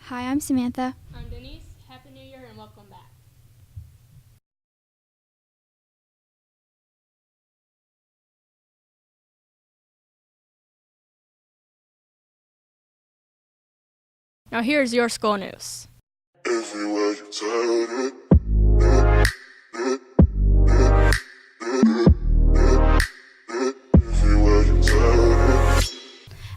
Hi, I'm Samantha. I'm Denise. Happy New Year and welcome back. Now here's your school news. Everywhere you turn it. Everywhere you turn it.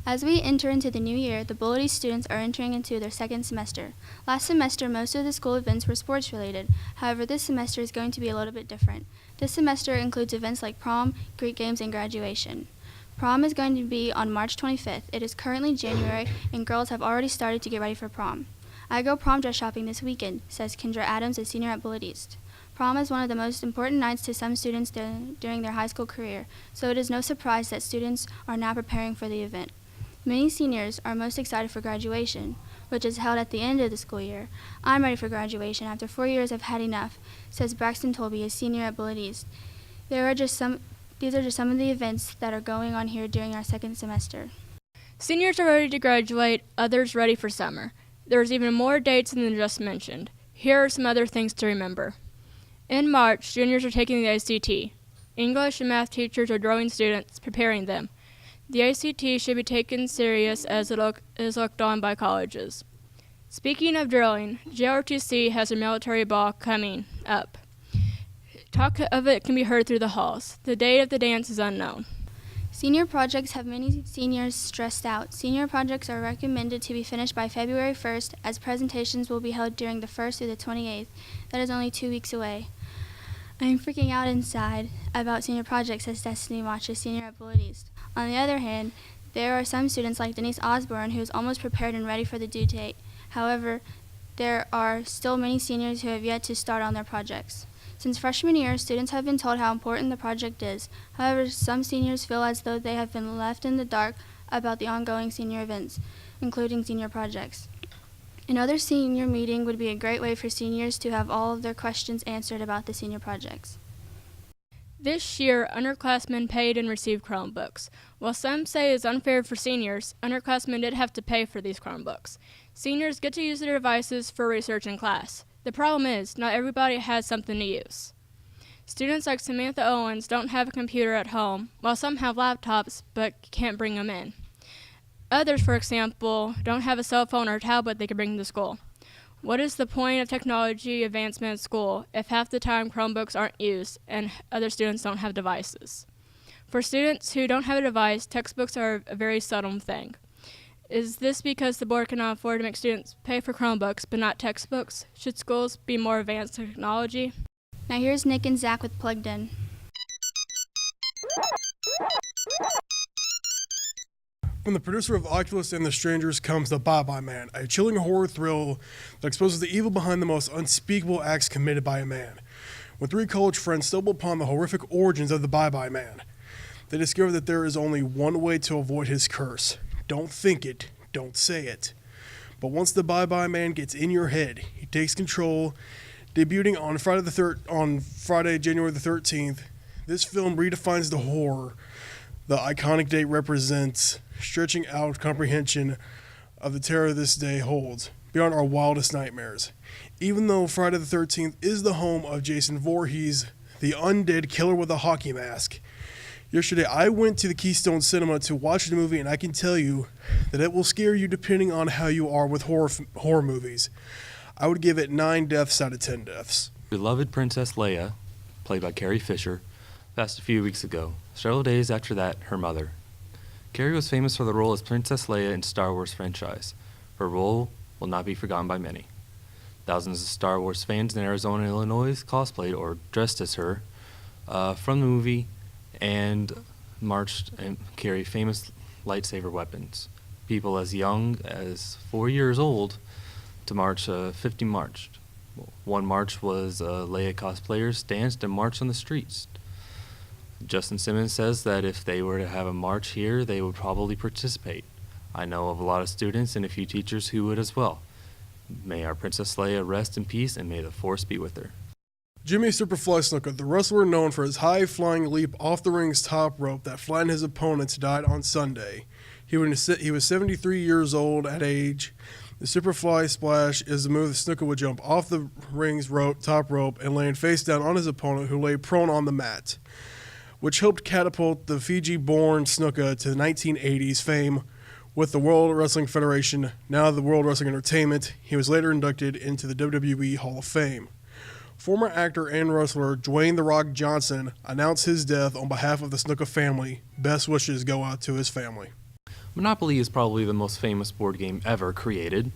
As we enter into the new year, the Bullities students are entering into their second semester. Last semester, most of the school events were sports related. However, this semester is going to be a little bit different. This semester includes events like prom, Greek games, and graduation. Prom is going to be on March 25th. It is currently January, and girls have already started to get ready for prom. I go prom dress shopping this weekend, says Kendra Adams, a senior at Bullities. Prom is one of the most important nights to some students during their high school career, so it is no surprise that students are now preparing for the event. Many seniors are most excited for graduation, which is held at the end of the school year. I'm ready for graduation. After 4 years, I've had enough, says Braxton Tolby, a senior at Bullities. These are just some of the events that are going on here during our second semester. Seniors are ready to graduate, others ready for summer. There's even more dates than the just mentioned. Here are some other things to remember. In March, juniors are taking the ACT. English and math teachers are drilling students, preparing them. The ACT should be taken serious as it is looked on by colleges. Speaking of drilling, JRTC has a military ball coming up. Talk of it can be heard through the halls. The date of the dance is unknown. Senior projects have many seniors stressed out. Senior projects are recommended to be finished by February 1st, as presentations will be held during the 1st through the 28th. That is only 2 weeks away. I am freaking out inside about senior projects, says Destiny Watch, a senior at Bullities. On the other hand, there are some students like Denise Osborne who is almost prepared and ready for the due date. However, there are still many seniors who have yet to start on their projects. Since freshman year, students have been told how important the project is. However, some seniors feel as though they have been left in the dark about the ongoing senior events, including senior projects. Another senior meeting would be a great way for seniors to have all of their questions answered about the senior projects. This year, underclassmen paid and received Chromebooks. While some say it is unfair for seniors, underclassmen did have to pay for these Chromebooks. Seniors get to use their devices for research in class. The problem is, not everybody has something to use. Students like Samantha Owens don't have a computer at home, while some have laptops but can't bring them in. Others, for example, don't have a cell phone or tablet they can bring to school. What is the point of technology advancement in school if half the time Chromebooks aren't used and other students don't have devices? For students who don't have a device, textbooks are a very seldom thing. Is this because the board cannot afford to make students pay for Chromebooks but not textbooks? Should schools be more advanced in technology? Now here's Nick and Zach with Plugged In. From the producer of Oculus and the Strangers comes The Bye-Bye Man, a chilling horror thrill that exposes the evil behind the most unspeakable acts committed by a man. When three college friends stumble upon the horrific origins of the Bye-Bye Man, they discover that there is only one way to avoid his curse. Don't think it, don't say it. But once the Bye-Bye Man gets in your head, he takes control. Debuting on Friday, January the 13th, this film redefines the horror the iconic date represents, stretching out comprehension of the terror this day holds, beyond our wildest nightmares. Even though Friday the 13th is the home of Jason Voorhees, the undead killer with a hockey mask, yesterday I went to the Keystone Cinema to watch the movie, and I can tell you that it will scare you depending on how you are with horror movies. I would give it 9 deaths out of 10 deaths. Beloved Princess Leia, played by Carrie Fisher, passed a few weeks ago. Several days after that, her mother. Carrie was famous for the role as Princess Leia in Star Wars franchise. Her role will not be forgotten by many. Thousands of Star Wars fans in Arizona and Illinois cosplayed or dressed as her from the movie and marched and carried famous lightsaber weapons. People as young as 4 years old to march 50 marched. One march was Leia cosplayers danced and marched on the streets. Justin Simmons says that if they were to have a march here, they would probably participate. I know of a lot of students and a few teachers who would as well. May our Princess Leia rest in peace, and may the Force be with her. Jimmy Superfly Snuka, the wrestler known for his high-flying leap off the ring's top rope that flattened his opponents, died on Sunday. He was 73 years old at age, The Superfly Splash is the move that Snuka would jump off the ring's top rope and land face down on his opponent, who lay prone on the mat, which helped catapult the Fiji-born Snuka to the 1980s fame with the World Wrestling Federation, now the World Wrestling Entertainment. He was later inducted into the WWE Hall of Fame. Former actor and wrestler Dwayne "The Rock" Johnson announced his death on behalf of the Snuka family. Best wishes go out to his family. Monopoly is probably the most famous board game ever created.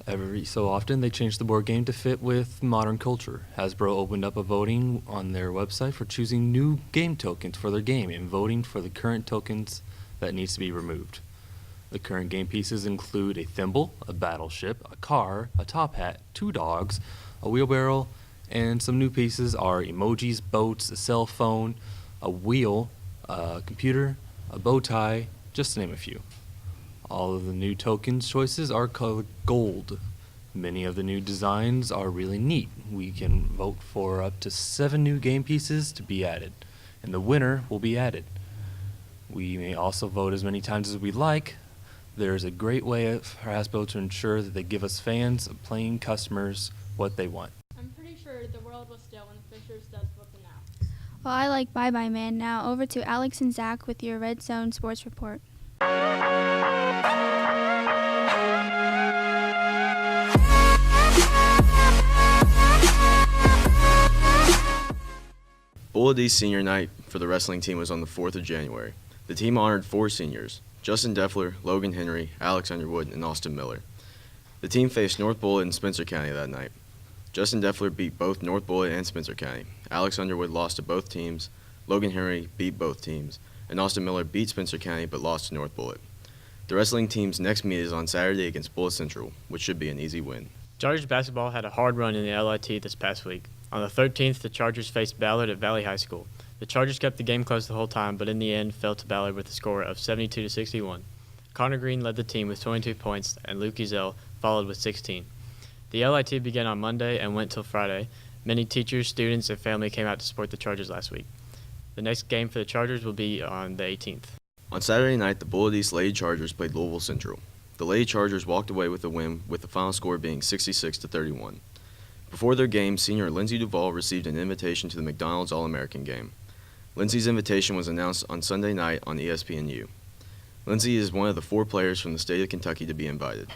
Every so often, they change the board game to fit with modern culture. Hasbro opened up a voting on their website for choosing new game tokens for their game and voting for the current tokens that needs to be removed. The current game pieces include a thimble, a battleship, a car, a top hat, 2 dogs, a wheelbarrow, and some new pieces are emojis, boats, a cell phone, a wheel, a computer, a bow tie, just to name a few. All of the new tokens choices are colored gold. Many of the new designs are really neat. We can vote for up to 7 new game pieces to be added, and the winner will be added. We may also vote as many times as we like. There's a great way for Hasbro to ensure that they give us fans, playing customers, what they want. I'm pretty sure the world was still when the Fishers does what's announced. Well, I like Bye Bye Man. Now over to Alex and Zach with your Red Zone Sports Report. Bulla D's senior night for the wrestling team was on the 4th of January. The team honored 4 seniors: Justin Deffler, Logan Henry, Alex Underwood, and Austin Miller. The team faced North Bullitt and Spencer County that night. Justin Deffler beat both North Bullitt and Spencer County. Alex Underwood lost to both teams. Logan Henry beat both teams. And Austin Miller beat Spencer County but lost to North Bullitt. The wrestling team's next meet is on Saturday against Bullitt Central, which should be an easy win. Chargers basketball had a hard run in the LIT this past week. On the 13th, the Chargers faced Ballard at Valley High School. The Chargers kept the game close the whole time, but in the end fell to Ballard with a score of 72-61. Connor Green led the team with 22 points, and Luke Ezel followed with 16. The LIT began on Monday and went till Friday. Many teachers, students, and family came out to support the Chargers last week. The next game for the Chargers will be on the 18th. On Saturday night, the Bulla D's Lady Chargers played Louisville Central. The Lady Chargers walked away with a win, with the final score being 66-31. Before their game, senior Lindsay Duvall received an invitation to the McDonald's All-American game. Lindsay's invitation was announced on Sunday night on ESPNU. Lindsay is one of the 4 players from the state of Kentucky to be invited.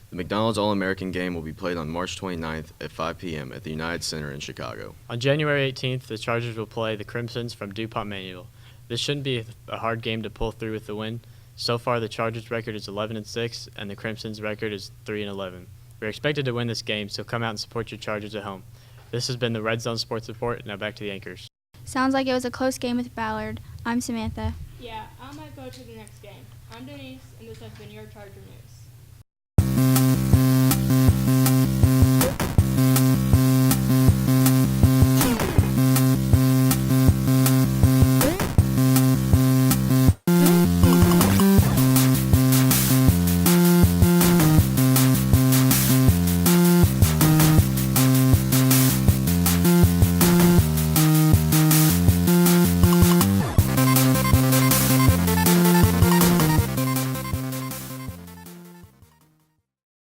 The McDonald's All-American game will be played on March 29th at 5 p.m. at the United Center in Chicago. On January 18th, the Chargers will play the Crimsons from DuPont Manual. This shouldn't be a hard game to pull through with the win. So far, the Chargers' record is 11-6, and the Crimsons' record is 3-11. We're expected to win this game, so come out and support your Chargers at home. This has been the Red Zone Sports Report. Now back to the anchors. Sounds like it was a close game with Ballard. I'm Samantha. Yeah, I might go to the next game. I'm Denise, and this has been your Charger News.